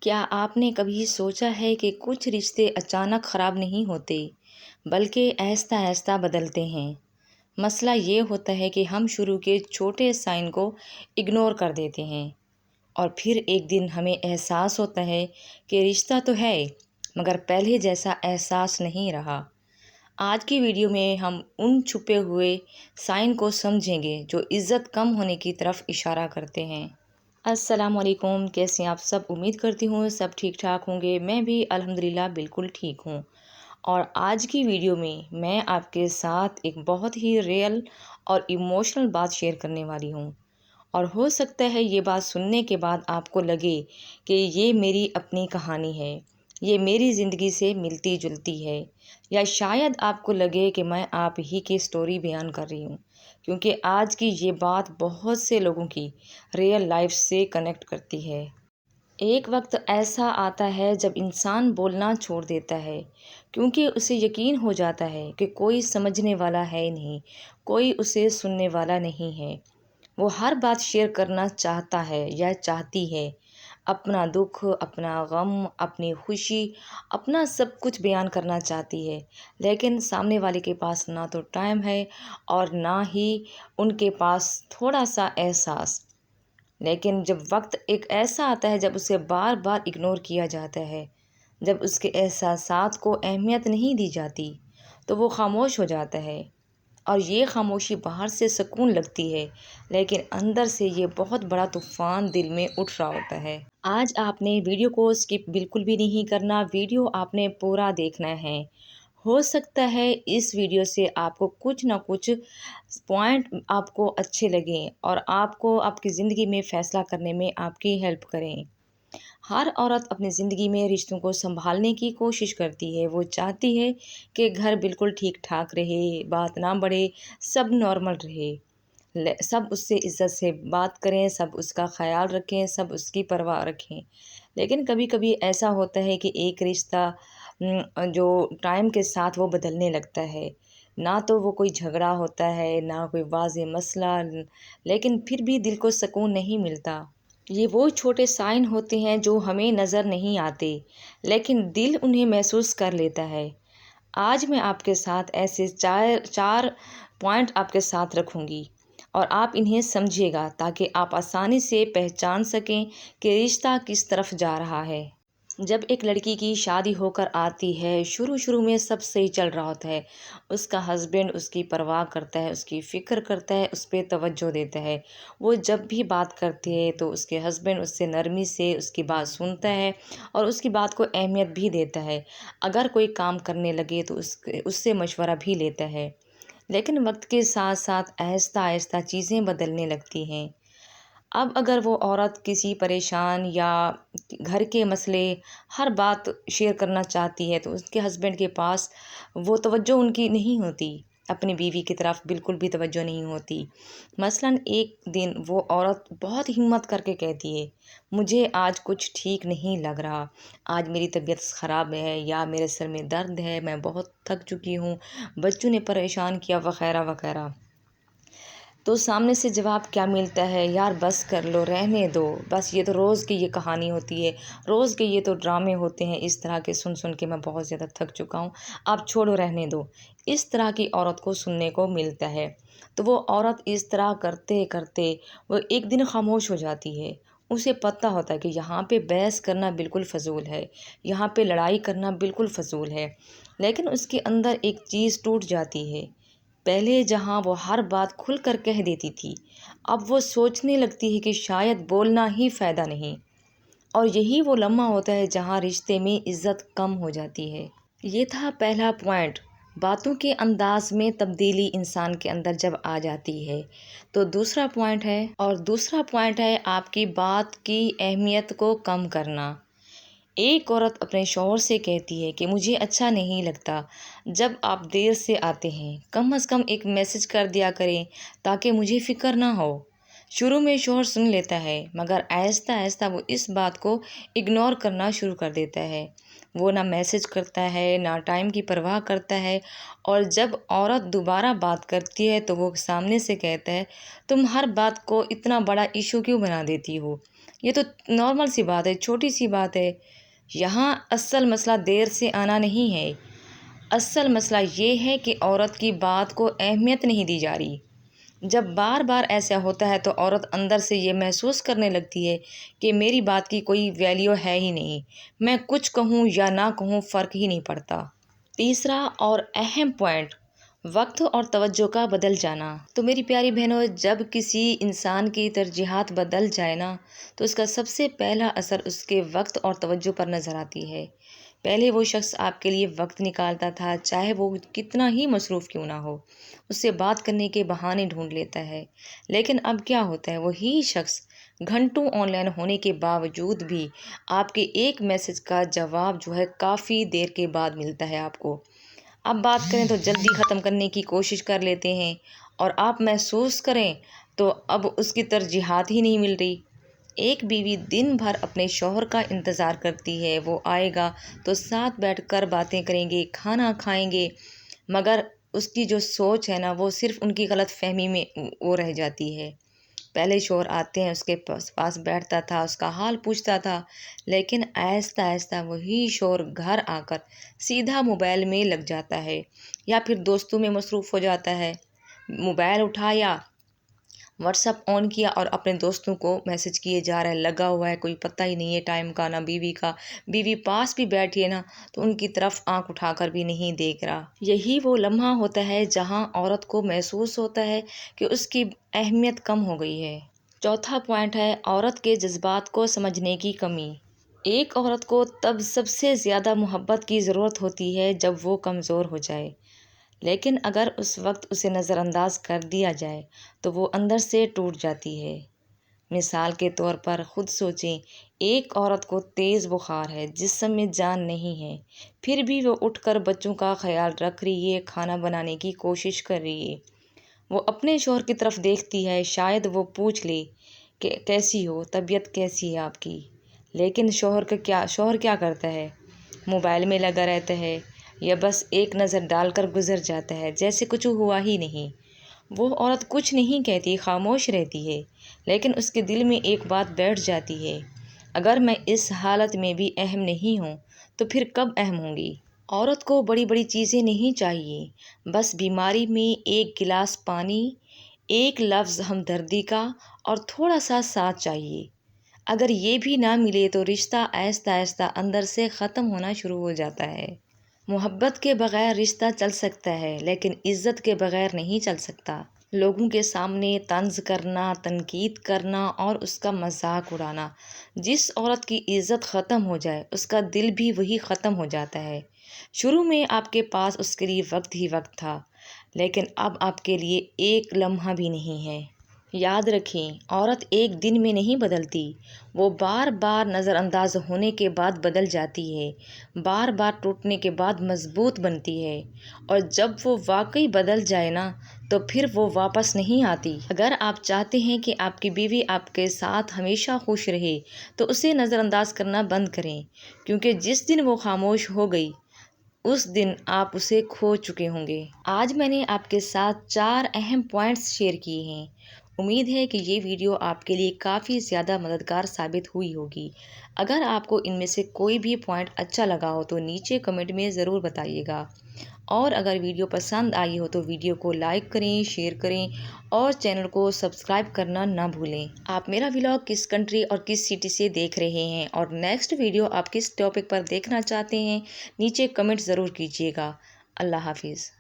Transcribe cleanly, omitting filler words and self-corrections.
کیا آپ نے کبھی سوچا ہے کہ کچھ رشتے اچانک خراب نہیں ہوتے بلکہ آہستہ آہستہ بدلتے ہیں؟ مسئلہ یہ ہوتا ہے کہ ہم شروع کے چھوٹے سائن کو اگنور کر دیتے ہیں اور پھر ایک دن ہمیں احساس ہوتا ہے کہ رشتہ تو ہے مگر پہلے جیسا احساس نہیں رہا۔ آج کی ویڈیو میں ہم ان چھپے ہوئے سائن کو سمجھیں گے جو عزت کم ہونے کی طرف اشارہ کرتے ہیں۔ السلام علیکم، کیسے ہیں آپ سب؟ امید کرتی ہوں سب ٹھیک ٹھاک ہوں گے۔ میں بھی الحمدللہ بالکل ٹھیک ہوں، اور آج کی ویڈیو میں آپ کے ساتھ ایک بہت ہی ریئل اور ایموشنل بات شیئر کرنے والی ہوں، اور ہو سکتا ہے یہ بات سننے کے بعد آپ کو لگے کہ یہ میری اپنی کہانی ہے، یہ میری زندگی سے ملتی جلتی ہے، یا شاید آپ کو لگے کہ میں آپ ہی کی سٹوری بیان کر رہی ہوں، کیونکہ آج کی یہ بات بہت سے لوگوں کی ریئل لائف سے کنیکٹ کرتی ہے۔ ایک وقت ایسا آتا ہے جب انسان بولنا چھوڑ دیتا ہے کیونکہ اسے یقین ہو جاتا ہے کہ کوئی سمجھنے والا ہے نہیں، کوئی اسے سننے والا نہیں ہے۔ وہ ہر بات شیئر کرنا چاہتا ہے یا چاہتی ہے، اپنا دکھ، اپنا غم، اپنی خوشی، اپنا سب کچھ بیان کرنا چاہتی ہے، لیکن سامنے والے کے پاس نہ تو ٹائم ہے اور نہ ہی ان کے پاس تھوڑا سا احساس۔ لیکن جب وقت ایک ایسا آتا ہے جب اسے بار بار اگنور کیا جاتا ہے، جب اس کے احساسات کو اہمیت نہیں دی جاتی، تو وہ خاموش ہو جاتا ہے، اور یہ خاموشی باہر سے سکون لگتی ہے لیکن اندر سے یہ بہت بڑا طوفان دل میں اٹھ رہا ہوتا ہے۔ آج آپ نے ویڈیو کو اسکپ بالکل بھی نہیں کرنا، ویڈیو آپ نے پورا دیکھنا ہے۔ ہو سکتا ہے اس ویڈیو سے آپ کو کچھ نہ کچھ پوائنٹ آپ کو اچھے لگیں اور آپ کو آپ کی زندگی میں فیصلہ کرنے میں آپ کی ہیلپ کریں۔ ہر عورت اپنی زندگی میں رشتوں کو سنبھالنے کی کوشش کرتی ہے۔ وہ چاہتی ہے کہ گھر بالکل ٹھیک ٹھاک رہے، بات نہ بڑھے، سب نارمل رہے، سب اس سے عزت سے بات کریں، سب اس کا خیال رکھیں، سب اس کی پرواہ رکھیں۔ لیکن کبھی کبھی ایسا ہوتا ہے کہ ایک رشتہ جو ٹائم کے ساتھ وہ بدلنے لگتا ہے، نہ تو وہ کوئی جھگڑا ہوتا ہے، نہ کوئی واضح مسئلہ، لیکن پھر بھی دل کو سکون نہیں ملتا۔ یہ وہ چھوٹے سائن ہوتے ہیں جو ہمیں نظر نہیں آتے لیکن دل انہیں محسوس کر لیتا ہے۔ آج میں آپ کے ساتھ ایسے چار پوائنٹ آپ کے ساتھ رکھوں گی اور آپ انہیں سمجھیے گا تاکہ آپ آسانی سے پہچان سکیں کہ رشتہ کس طرف جا رہا ہے۔ جب ایک لڑکی کی شادی ہو کر آتی ہے، شروع میں سب صحیح چل رہا ہوتا ہے، اس کا ہسبینڈ اس کی پرواہ کرتا ہے، اس کی فکر کرتا ہے، اس پہ توجہ دیتا ہے۔ وہ جب بھی بات کرتے ہیں تو اس کے ہسبینڈ اس سے نرمی سے اس کی بات سنتا ہے اور اس کی بات کو اہمیت بھی دیتا ہے۔ اگر کوئی کام کرنے لگے تو اس سے مشورہ بھی لیتا ہے۔ لیکن وقت کے ساتھ ساتھ آہستہ آہستہ چیزیں بدلنے لگتی ہیں۔ اب اگر وہ عورت کسی پریشان یا گھر کے مسئلے ہر بات شیئر کرنا چاہتی ہے تو اس کے ہسبینڈ کے پاس وہ توجہ ان کی نہیں ہوتی، اپنی بیوی کی طرف بالکل بھی توجہ نہیں ہوتی۔ مثلاً ایک دن وہ عورت بہت ہمت کر کے کہتی ہے، مجھے آج کچھ ٹھیک نہیں لگ رہا، آج میری طبیعت خراب ہے، یا میرے سر میں درد ہے، میں بہت تھک چکی ہوں، بچوں نے پریشان کیا، وغیرہ وغیرہ۔ تو سامنے سے جواب کیا ملتا ہے؟ یار بس کر لو، رہنے دو، بس یہ تو روز کی یہ کہانی ہوتی ہے، روز کے یہ تو ڈرامے ہوتے ہیں، اس طرح کے سن کے میں بہت زیادہ تھک چکا ہوں، آپ چھوڑو، رہنے دو۔ اس طرح کی عورت کو سننے کو ملتا ہے۔ تو وہ عورت اس طرح کرتے کرتے وہ ایک دن خاموش ہو جاتی ہے۔ اسے پتہ ہوتا ہے کہ یہاں پہ بحث کرنا بالکل فضول ہے، یہاں پہ لڑائی کرنا بالکل فضول ہے، لیکن اس کے اندر ایک چیز ٹوٹ جاتی ہے۔ پہلے جہاں وہ ہر بات کھل کر کہہ دیتی تھی، اب وہ سوچنے لگتی ہے کہ شاید بولنا ہی فائدہ نہیں، اور یہی وہ لمحہ ہوتا ہے جہاں رشتے میں عزت کم ہو جاتی ہے۔ یہ تھا پہلا پوائنٹ، باتوں کے انداز میں تبدیلی انسان کے اندر جب آ جاتی ہے۔ تو دوسرا پوائنٹ ہے آپ کی بات کی اہمیت کو کم کرنا۔ ایک عورت اپنے شوہر سے کہتی ہے کہ مجھے اچھا نہیں لگتا جب آپ دیر سے آتے ہیں، کم از کم ایک میسج کر دیا کریں تاکہ مجھے فکر نہ ہو۔ شروع میں شوہر سن لیتا ہے مگر آہستہ آہستہ وہ اس بات کو اگنور کرنا شروع کر دیتا ہے۔ وہ نہ میسج کرتا ہے، نہ ٹائم کی پرواہ کرتا ہے، اور جب عورت دوبارہ بات کرتی ہے تو وہ سامنے سے کہتا ہے، تم ہر بات کو اتنا بڑا ایشو کیوں بنا دیتی ہو؟ یہ تو نارمل سی بات ہے، چھوٹی سی بات ہے۔ یہاں اصل مسئلہ دیر سے آنا نہیں ہے، اصل مسئلہ یہ ہے کہ عورت کی بات کو اہمیت نہیں دی جا رہی۔ جب بار بار ایسا ہوتا ہے تو عورت اندر سے یہ محسوس کرنے لگتی ہے کہ میری بات کی کوئی ویلیو ہے ہی نہیں، میں کچھ کہوں یا نہ کہوں فرق ہی نہیں پڑتا۔ تیسرا اور اہم پوائنٹ، وقت اور توجہ کا بدل جانا۔ تو میری پیاری بہنوں، جب کسی انسان کی ترجیحات بدل جائے نا تو اس کا سب سے پہلا اثر اس کے وقت اور توجہ پر نظر آتی ہے۔ پہلے وہ شخص آپ کے لیے وقت نکالتا تھا، چاہے وہ کتنا ہی مصروف کیوں نہ ہو، اس سے بات کرنے کے بہانے ڈھونڈ لیتا ہے۔ لیکن اب کیا ہوتا ہے، وہی شخص گھنٹوں آن لائن ہونے کے باوجود بھی آپ کے ایک میسج کا جواب جو ہے کافی دیر کے بعد ملتا ہے آپ کو۔ اب بات کریں تو جلدی ختم کرنے کی کوشش کر لیتے ہیں، اور آپ محسوس کریں تو اب اس کی ترجیحات ہی نہیں مل رہی۔ ایک بیوی دن بھر اپنے شوہر کا انتظار کرتی ہے، وہ آئے گا تو ساتھ بیٹھ کر باتیں کریں گے، کھانا کھائیں گے، مگر اس کی جو سوچ ہے نا وہ صرف ان کی غلط فہمی میں وہ رہ جاتی ہے۔ پہلے شوہر آتے ہیں، اس کے پاس بیٹھتا تھا، اس کا حال پوچھتا تھا، لیکن آہستہ آہستہ وہی شوہر گھر آ کر سیدھا موبائل میں لگ جاتا ہے، یا پھر دوستوں میں مصروف ہو جاتا ہے۔ موبائل اٹھایا، واٹس ایپ آن کیا اور اپنے دوستوں کو میسج کیے جا رہا ہے، لگا ہوا ہے، کوئی پتہ ہی نہیں ہے ٹائم کا نہ بیوی کا۔ بیوی پاس بھی بیٹھی ہے نا تو ان کی طرف آنکھ اٹھا کر بھی نہیں دیکھ رہا۔ یہی وہ لمحہ ہوتا ہے جہاں عورت کو محسوس ہوتا ہے کہ اس کی اہمیت کم ہو گئی ہے۔ چوتھا پوائنٹ ہے عورت کے جذبات کو سمجھنے کی کمی۔ ایک عورت کو تب سب سے زیادہ محبت کی ضرورت ہوتی ہے جب وہ کمزور ہو جائے، لیکن اگر اس وقت اسے نظر انداز کر دیا جائے تو وہ اندر سے ٹوٹ جاتی ہے۔ مثال کے طور پر خود سوچیں، ایک عورت کو تیز بخار ہے، جسم میں جان نہیں ہے، پھر بھی وہ اٹھ کر بچوں کا خیال رکھ رہی ہے، کھانا بنانے کی کوشش کر رہی ہے۔ وہ اپنے شوہر کی طرف دیکھتی ہے، شاید وہ پوچھ لے کہ کیسی ہو، طبیعت کیسی ہے آپ کی، لیکن شوہر کیا کرتا ہے، موبائل میں لگا رہتا ہے، یا بس ایک نظر ڈال کر گزر جاتا ہے جیسے کچھ ہوا ہی نہیں۔ وہ عورت کچھ نہیں کہتی، خاموش رہتی ہے، لیکن اس کے دل میں ایک بات بیٹھ جاتی ہے، اگر میں اس حالت میں بھی اہم نہیں ہوں تو پھر کب اہم ہوں گی۔ عورت کو بڑی بڑی چیزیں نہیں چاہیے، بس بیماری میں ایک گلاس پانی، ایک لفظ ہمدردی کا اور تھوڑا سا ساتھ چاہیے۔ اگر یہ بھی نہ ملے تو رشتہ آہستہ آہستہ اندر سے ختم ہونا شروع ہو جاتا ہے۔ محبت کے بغیر رشتہ چل سکتا ہے، لیکن عزت کے بغیر نہیں چل سکتا۔ لوگوں کے سامنے طنز کرنا، تنقید کرنا اور اس کا مذاق اڑانا، جس عورت کی عزت ختم ہو جائے اس کا دل بھی وہی ختم ہو جاتا ہے۔ شروع میں آپ کے پاس اس کے لیے وقت ہی وقت تھا، لیکن اب آپ کے لیے ایک لمحہ بھی نہیں ہے۔ یاد رکھیں، عورت ایک دن میں نہیں بدلتی، وہ بار بار نظر انداز ہونے کے بعد بدل جاتی ہے، بار بار ٹوٹنے کے بعد مضبوط بنتی ہے، اور جب وہ واقعی بدل جائے نا تو پھر وہ واپس نہیں آتی۔ اگر آپ چاہتے ہیں کہ آپ کی بیوی آپ کے ساتھ ہمیشہ خوش رہے تو اسے نظر انداز کرنا بند کریں، کیونکہ جس دن وہ خاموش ہو گئی اس دن آپ اسے کھو چکے ہوں گے۔ آج میں نے آپ کے ساتھ 4 اہم پوائنٹس شیئر کیے ہیں۔ امید ہے کہ یہ ویڈیو آپ کے لیے کافی زیادہ مددگار ثابت ہوئی ہوگی۔ اگر آپ کو ان میں سے کوئی بھی پوائنٹ اچھا لگا ہو تو نیچے کمنٹ میں ضرور بتائیے گا، اور اگر ویڈیو پسند آئی ہو تو ویڈیو کو لائک کریں، شیئر کریں اور چینل کو سبسکرائب کرنا نہ بھولیں۔ آپ میرا ولاگ کس کنٹری اور کس سٹی سے دیکھ رہے ہیں اور نیکسٹ ویڈیو آپ کس ٹاپک پر دیکھنا چاہتے ہیں، نیچے کمنٹ ضرور کیجیے گا۔ اللہ حافظ۔